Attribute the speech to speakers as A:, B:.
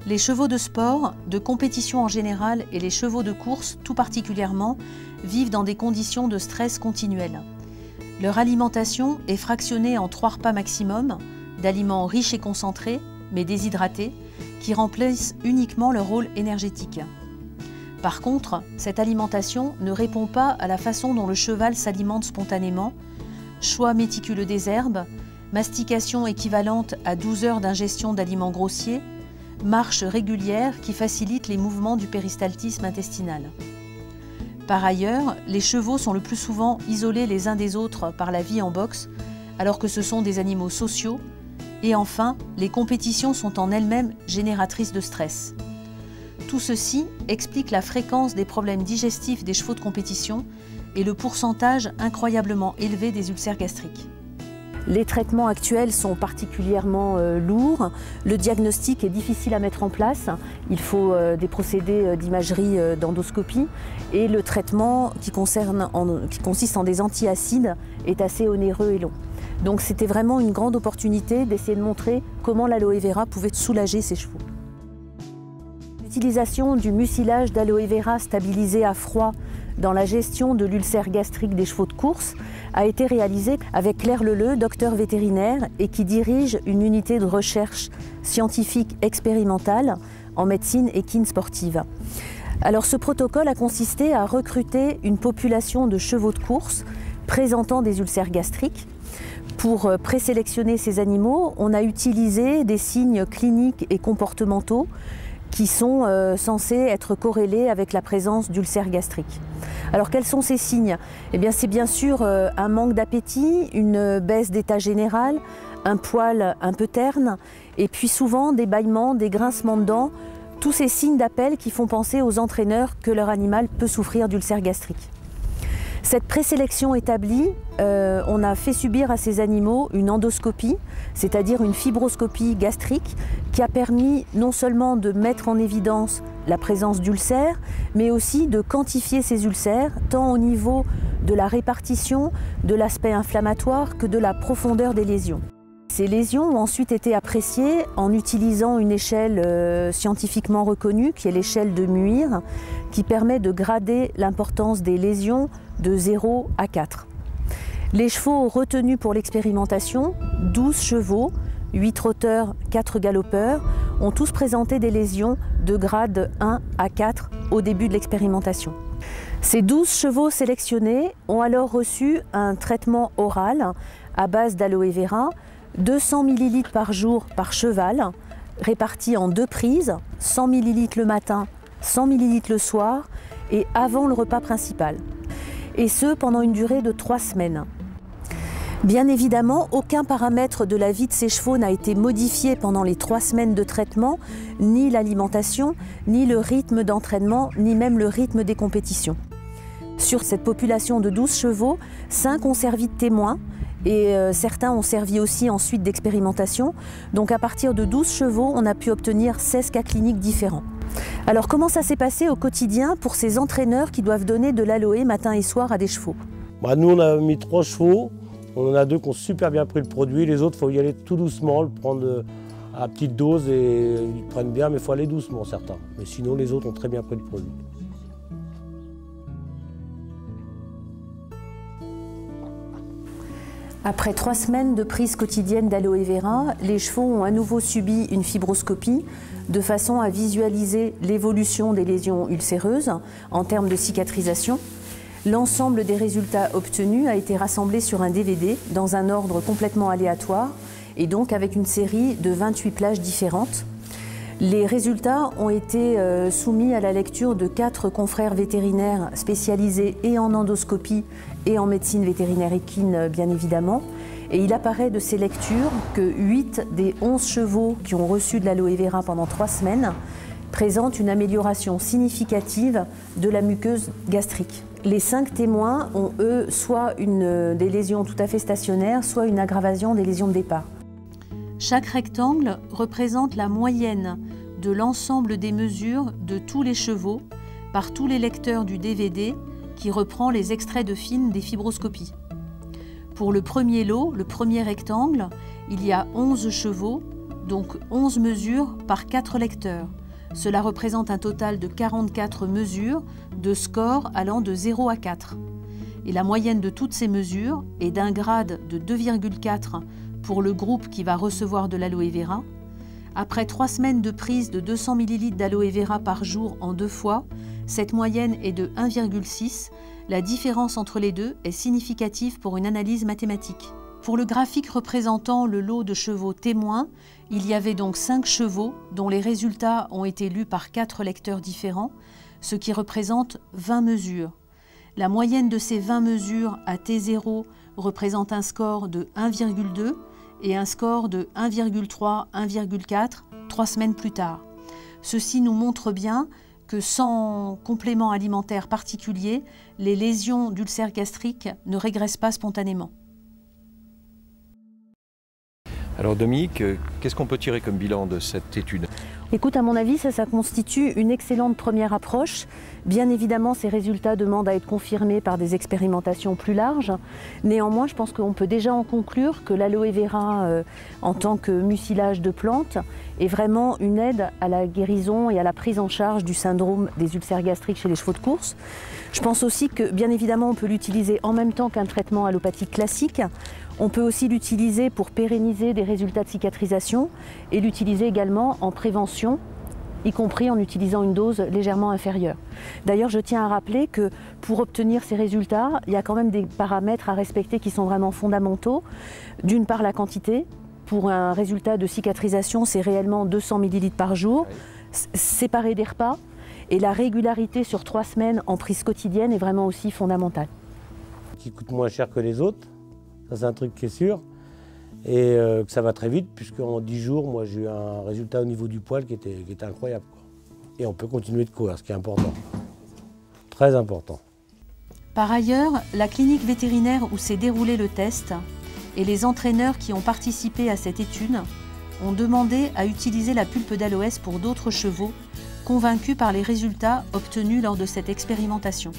A: Les chevaux de sport, de compétition en général et les chevaux de course tout particulièrement vivent dans des conditions de stress continuel. Leur alimentation est fractionnée en 3 repas maximum, d'aliments riches et concentrés, mais déshydratés, qui remplissent uniquement leur rôle énergétique. Par contre, cette alimentation ne répond pas à la façon dont le cheval s'alimente spontanément, choix méticuleux des herbes, mastication équivalente à 12 heures d'ingestion d'aliments grossiers, marche régulière qui facilite les mouvements du péristaltisme intestinal. Par ailleurs, les chevaux sont le plus souvent isolés les uns des autres par la vie en boxe, alors que ce sont des animaux sociaux. Et enfin, les compétitions sont en elles-mêmes génératrices de stress. Tout ceci explique la fréquence des problèmes digestifs des chevaux de compétition et le pourcentage incroyablement élevé des ulcères gastriques. Les traitements actuels sont particulièrement lourds. Le diagnostic est difficile à mettre en place. Il faut des procédés d'imagerie d'endoscopie et le traitement qui consiste en des antiacides est assez onéreux et long. Donc c'était vraiment une grande opportunité d'essayer de montrer comment l'aloe vera pouvait soulager ces chevaux. L'utilisation du mucilage d'aloe vera stabilisé à froid dans la gestion de l'ulcère gastrique des chevaux de course a été réalisée avec Claire Leleu, docteur vétérinaire et qui dirige une unité de recherche scientifique expérimentale en médecine équine sportive. Alors ce protocole a consisté à recruter une population de chevaux de course présentant des ulcères gastriques. Pour présélectionner ces animaux, on a utilisé des signes cliniques et comportementaux qui sont censés être corrélés avec la présence d'ulcères gastriques. Alors quels sont ces signes? Eh bien c'est bien sûr un manque d'appétit, une baisse d'état général, un poil un peu terne, et puis souvent des bâillements, des grincements de dents, tous ces signes d'appel qui font penser aux entraîneurs que leur animal peut souffrir d'ulcères gastriques. Cette présélection établie, on a fait subir à ces animaux une endoscopie, c'est-à-dire une fibroscopie gastrique qui a permis non seulement de mettre en évidence la présence d'ulcères, mais aussi de quantifier ces ulcères, tant au niveau de la répartition, de l'aspect inflammatoire que de la profondeur des lésions. Ces lésions ont ensuite été appréciées en utilisant une échelle scientifiquement reconnue, qui est l'échelle de Muir, qui permet de grader l'importance des lésions de 0 à 4. Les chevaux retenus pour l'expérimentation, 12 chevaux, 8 trotteurs, 4 galopeurs, ont tous présenté des lésions de grade 1 à 4 au début de l'expérimentation. Ces 12 chevaux sélectionnés ont alors reçu un traitement oral à base d'aloe vera, 200 ml par jour par cheval, répartis en 2 prises, 100 ml le matin, 100 ml le soir et avant le repas principal. Et ce pendant une durée de 3 semaines. Bien évidemment, aucun paramètre de la vie de ces chevaux n'a été modifié pendant les 3 semaines de traitement, ni l'alimentation, ni le rythme d'entraînement, ni même le rythme des compétitions. Sur cette population de 12 chevaux, 5 ont servi de témoins et certains ont servi aussi ensuite d'expérimentation. Donc à partir de 12 chevaux, on a pu obtenir 16 cas cliniques différents. Alors comment ça s'est passé au quotidien pour ces entraîneurs qui doivent donner de l'aloe matin et soir à des chevaux?
B: Nous on a mis 3 chevaux, on en a 2 qui ont super bien pris le produit, les autres il faut y aller tout doucement, le prendre à petite dose et ils prennent bien, mais il faut aller doucement certains. Mais sinon les autres ont très bien pris le produit.
A: Après 3 semaines de prise quotidienne d'aloe vera, les chevaux ont à nouveau subi une fibroscopie de façon à visualiser l'évolution des lésions ulcéreuses en termes de cicatrisation. L'ensemble des résultats obtenus a été rassemblé sur un DVD dans un ordre complètement aléatoire et donc avec une série de 28 plages différentes. Les résultats ont été soumis à la lecture de 4 confrères vétérinaires spécialisés et en endoscopie et en médecine vétérinaire équine, bien évidemment. Et il apparaît de ces lectures que 8 des 11 chevaux qui ont reçu de l'aloe vera pendant 3 semaines présentent une amélioration significative de la muqueuse gastrique. Les 5 témoins ont, eux, soit des lésions tout à fait stationnaires, soit une aggravation des lésions de départ. Chaque rectangle représente la moyenne de l'ensemble des mesures de tous les chevaux par tous les lecteurs du DVD qui reprend les extraits de films des fibroscopies. Pour le premier lot, le premier rectangle, il y a 11 chevaux, donc 11 mesures par 4 lecteurs. Cela représente un total de 44 mesures de score allant de 0 à 4. Et la moyenne de toutes ces mesures est d'un grade de 2,4 pour le groupe qui va recevoir de l'aloe vera. Après 3 semaines de prise de 200 ml d'aloe vera par jour en 2 fois, cette moyenne est de 1,6. La différence entre les deux est significative pour une analyse mathématique. Pour le graphique représentant le lot de chevaux témoins, il y avait donc 5 chevaux dont les résultats ont été lus par 4 lecteurs différents, ce qui représente 20 mesures. La moyenne de ces 20 mesures à T0 représente un score de 1,2 et un score de 1,3, 1,4, 3 semaines plus tard. Ceci nous montre bien que sans complément alimentaire particulier, les lésions d'ulcères gastriques ne régressent pas spontanément.
C: Alors Dominique, qu'est-ce qu'on peut tirer comme bilan de cette étude ?
A: Écoute, à mon avis, ça constitue une excellente première approche. Bien évidemment, ces résultats demandent à être confirmés par des expérimentations plus larges. Néanmoins, je pense qu'on peut déjà en conclure que l'aloe vera, en tant que mucilage de plantes, est vraiment une aide à la guérison et à la prise en charge du syndrome des ulcères gastriques chez les chevaux de course. Je pense aussi que, bien évidemment, on peut l'utiliser en même temps qu'un traitement allopathique classique. On peut aussi l'utiliser pour pérenniser des résultats de cicatrisation et l'utiliser également en prévention, y compris en utilisant une dose légèrement inférieure. D'ailleurs, je tiens à rappeler que pour obtenir ces résultats, il y a quand même des paramètres à respecter qui sont vraiment fondamentaux. D'une part, la quantité. Pour un résultat de cicatrisation, c'est réellement 200 ml par jour, séparé des repas. Et la régularité sur 3 semaines en prise quotidienne est vraiment aussi fondamentale.
B: Qui coûte moins cher que les autres. Ça, c'est un truc qui est sûr. Et que ça va très vite, puisqu'en 10 jours, moi, j'ai eu un résultat au niveau du poil qui était incroyable, quoi. Et on peut continuer de courir, ce qui est important. Très important.
A: Par ailleurs, la clinique vétérinaire où s'est déroulé le test et les entraîneurs qui ont participé à cette étude ont demandé à utiliser la pulpe d'aloès pour d'autres chevaux, convaincus par les résultats obtenus lors de cette expérimentation.